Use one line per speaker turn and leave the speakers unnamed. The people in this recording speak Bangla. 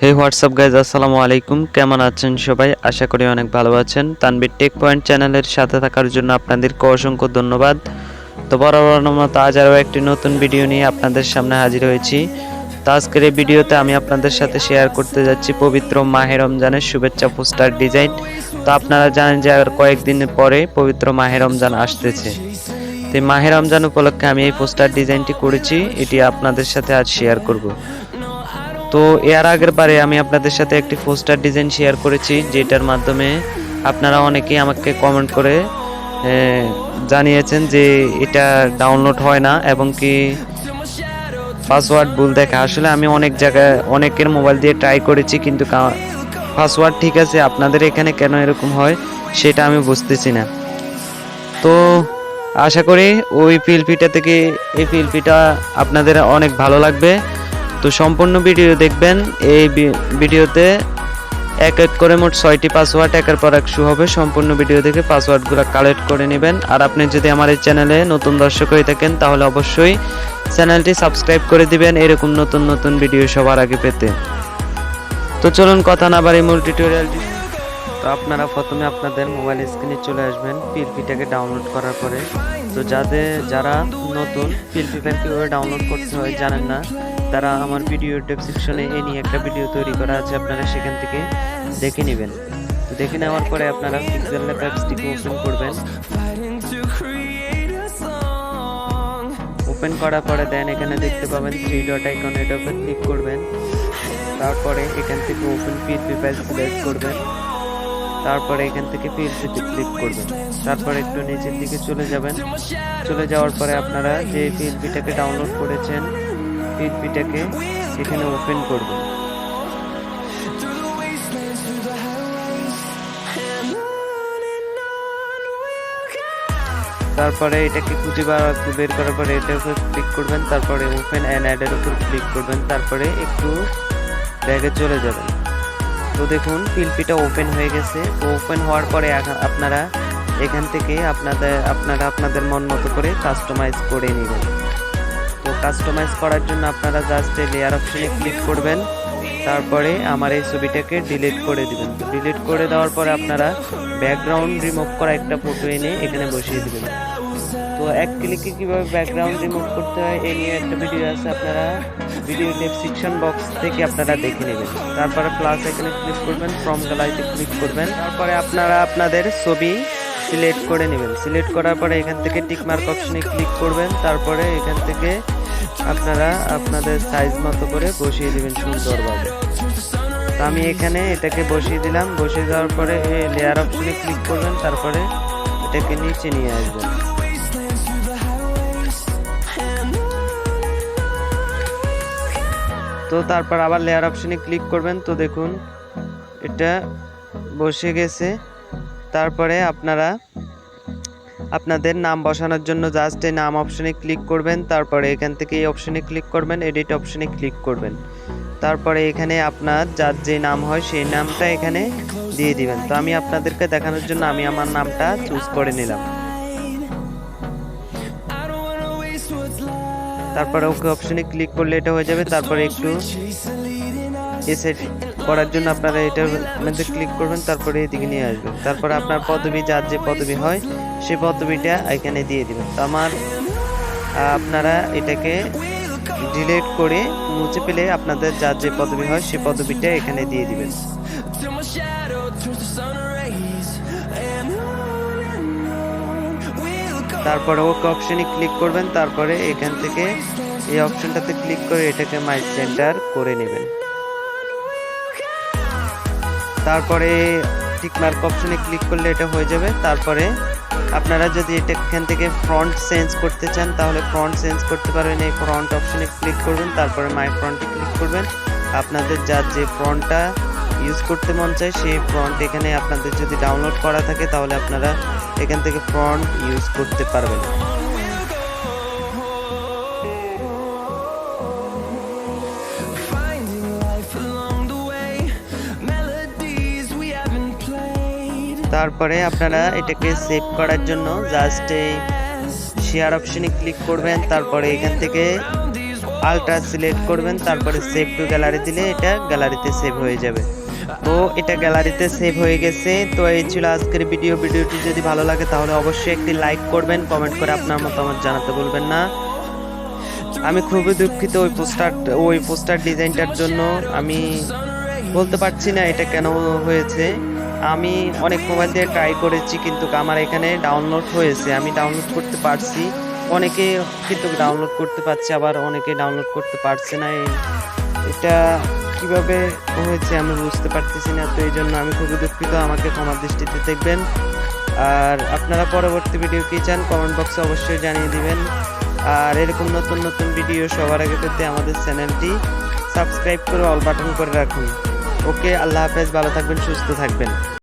হে হোয়াটসঅ্যাপ গাইজ, আসসালামু আলাইকুম। কেমন আছেন সবাই? আশা করি অনেক ভালো আছেন। তানভীর টেক পয়েন্ট চ্যানেলের সাথে থাকার জন্য আপনাদেরকে অসংখ্য ধন্যবাদ। তো বরাবর মতো আজ আরও একটি নতুন ভিডিও নিয়ে আপনাদের সামনে হাজির হয়েছি। তো আজকের এই ভিডিওতে আমি আপনাদের সাথে শেয়ার করতে যাচ্ছি পবিত্র মাহে রমজানের শুভেচ্ছা পোস্টার ডিজাইন। তো আপনারা জানেন যে আর কয়েকদিন পরে পবিত্র মাহে রমজান আসতেছে। তো মাহে রমজান উপলক্ষে আমি এই পোস্টার ডিজাইনটি করেছি, এটি আপনাদের সাথে আজ শেয়ার করব। তো এর আগের বারে আমি আপনাদের সাথে একটি পোস্টার ডিজাইন শেয়ার করেছি, যেটার মাধ্যমে আপনারা অনেকেই আমাকে কমেন্ট করে জানিয়েছেন যে এটা ডাউনলোড হয় না এবং কি পাসওয়ার্ড ভুল দেখা। আসলে আমি অনেক জায়গায় অনেকের মোবাইল দিয়ে ট্রাই করেছি, কিন্তু পাসওয়ার্ড ঠিক আছে, আপনাদের এখানে কেন এরকম হয় সেটা আমি বুঝতেছি না। তো আশা করি ওই পিএলপিটা থেকে এই পিএলপিটা আপনাদের অনেক ভালো লাগবে। তো সম্পূর্ণ ভিডিও দেখবেন। এই ভিডিওতে এক এক করে মোট 6টি পাসওয়ার্ড একের পর এক শো হবে। সম্পূর্ণ ভিডিও দেখে পাসওয়ার্ডগুলো কালেক্ট করে নেবেন। আর আপনি যদি আমার এই চ্যানেলে নতুন দর্শক হয়ে থাকেন তাহলে অবশ্যই চ্যানেলটি সাবস্ক্রাইব করে দিবেন এরকম নতুন নতুন ভিডিও সবার আগে পেতে। তো চলুন কথা না বাড়িয়ে মূল টিউটোরিয়ালটি। তো আপনারা প্রথমে আপনাদের মোবাইল স্ক্রিনে চলে আসবেন পিএলপিটাকে ডাউনলোড করার পরে। তো যারা নতুন পিএলপি ফাইল কীভাবে ডাউনলোড করতে হয় জানেন না, তারা আমার ভিডিও ডেসক্রিপশনে এই নিয়ে একটা ভিডিও তৈরি করা আছে, আপনারা সেখান থেকে দেখে নেবেন। তো দেখে নেওয়ার পরে আপনারা পিক্সেলল্যাব অ্যাপসটিকে ওপেন করবেন। ওপেন করার পরে দেন এখানে দেখতে পাবেন 3 ডট আইকন, এটার উপর ক্লিক করবেন। তারপরে এখান থেকে ওপেন পিএলপি ফাইল সিলেক্ট করবেন। তারপরে এখান থেকে পিএলপিতে ক্লিক করবেন। তারপরে একটু নিচের দিকে চলে যাবেন। চলে যাওয়ার পরে আপনারা যে পিএলপিটাকে ডাউনলোড করেছেন পিএলপিটাকে এখানে ওপেন করবেন। তারপরে এটাকে খুঁজে বের করার পরে এটার উপর ক্লিক করবেন। তারপরে ওপেন অ্যান্ড অ্যাডের উপর ক্লিক করবেন। তারপরে একটু ব্যাগে চলে যাবেন। তো দেখুন পিএলপিটা ওপেন হয়ে গেছে। তো ওপেন হওয়ার পরে আপনারা এখান থেকে আপনাদের মন মতো করে কাস্টমাইজ করে নেবেন। তো কাস্টমাইজ করার জন্য আপনারা জাস্ট লেয়ার অপশনে ক্লিক করবেন। তারপরে আমার এই ছবিটাকে ডিলিট করে দিবেন। ডিলিট করে দেওয়ার পরে আপনারা ব্যাকগ্রাউন্ড রিমুভ করা একটা ফটো এনে এখানে বসিয়ে দিবেন। তো এক ক্লিকে কিভাবে ব্যাকগ্রাউন্ড রিমুভ করতে হয় এই নিয়ে একটা ভিডিও আছে, আপনারা ভিডিও ডেসক্রিপশন বক্স থেকে আপনারা দেখে নেবেন। তারপরে প্লাস এখানে ক্লিক করবেন, ফ্রম গ্যালারিতে ক্লিক করবেন। তারপরে আপনারা আপনাদের ছবি সিলেক্ট করে নেবেন। সিলেক্ট করার পরে এখান থেকে টিক মার্ক অপশনে ক্লিক করবেন। তারপরে এখান থেকে আপনারা আপনাদের সাইজ মতো করে বসিয়ে দিবেন সুন্দরভাবে। তো আমি এখানে এটাকে বসিয়ে দিলাম। বসিয়ে দেওয়ার পরে লেয়ার অপশনে ক্লিক করবেন। তারপরে এটাকে নিচে নিয়ে আসবেন। তো তারপর আবার লেয়ার অপশনে ক্লিক করবেন। তো দেখুন এটা বসে গেছে। তারপরে আপনারা আপনাদের নাম বসানোর জন্য জাস্ট এই নাম অপশনে ক্লিক করবেন। তারপরে এখান থেকে এই অপশনে ক্লিক করবেন, এডিট অপশনে ক্লিক করবেন। তারপরে এখানে আপনার যার যে নাম হয় সেই নামটা এখানে দিয়ে দিবেন। তো আমি আপনাদেরকে দেখানোর জন্য আমি আমার নামটা চুজ করে নিলাম। তারপরে ওকে অপশনে ক্লিক করলে এটা হয়ে যাবে। তারপরে একটু সেট করার জন্য আপনারা এটার মধ্যে ক্লিক করবেন। তারপরে এদিকে নিয়ে আসবেন। তারপরে আপনার পদবি যার যে পদবি হয় সেই পদবিটা এখানে দিয়ে দিবেন। তো আপনারা এটাকে ডিলিট করে মুছে ফেলে আপনাদের যার যে পদবি হয় সেই পদবিটা এখানে দিয়ে দিবেন। তারপরে ওকে অপশনে ক্লিক করবেন। তারপরে এখান থেকে এই অপশনটাতে ক্লিক করে এটাকে মাই সেন্টার করে নেবেন। তারপরে টিক মার্ক অপশনে ক্লিক করলে এটা হয়ে যাবে। তারপরে আপনারা যদি এটা এখান থেকে ফ্রন্ট চেঞ্জ করতে চান তাহলে ফ্রন্ট চেঞ্জ করতে পারবেন। এই ফ্রন্ট অপশনে ক্লিক করবেন। তারপরে মাই ফ্রন্টে ক্লিক করবেন। আপনাদের যার যে ফ্রন্টটা ইউজ করতে মন চায় সেই ফ্রন্ট এখানে আপনাদের যদি ডাউনলোড করা থাকে তাহলে আপনারা এখান থেকে ফ্রন্ট ইউজ করতে পারবেন। তারপরে আপনারা এটাকে সেভ করার জন্য জাস্ট এই শেয়ার অপশনে ক্লিক করবেন। তারপরে এখান থেকে আলট্রা সিলেক্ট করবেন, তারপরে সেভ টু গ্যালারি দিলে এটা গ্যালারিতে সেভ হয়ে যাবে। তো এটা গ্যালারিতে সেভ হয়ে গেছে। তো এই ছিল আজকের ভিডিওটি যদি ভালো লাগে তাহলে অবশ্যই একটি লাইক করবেন, কমেন্ট করে আপনার মতামত জানাতে ভুলবেন না। আমি খুবই দুঃখিত ওই পোস্টার ডিজাইনটার জন্য। আমি বলতে পারছি না এটা কেন হয়েছে। আমি অনেক মোবাইল দিয়ে ট্রাই করেছি, কিন্তু আমার এখানে ডাউনলোড হয়েছে, আমি ডাউনলোড করতে পারছি। অনেকে কিন্তু ডাউনলোড করতে পারছে, আবার অনেকে ডাউনলোড করতে পারছে না। এটা কিভাবে হয়েছে আমি বুঝতে পারতেছি না। তো এই জন্য আমি খুবই দুঃখিত, আমাকে ক্ষমার দৃষ্টিতে দেখবেন। আর আপনারা পরবর্তী ভিডিও কি চান কমেন্ট বক্সে অবশ্যই জানিয়ে দিবেন। আর এরকম নতুন নতুন ভিডিও সবার আগে পেতে আমাদের চ্যানেলটি সাবস্ক্রাইব করে অল বাটন করে রাখুন। ওকে, আল্লাহ হাফেজ, ভালো থাকবেন, সুস্থ থাকবেন।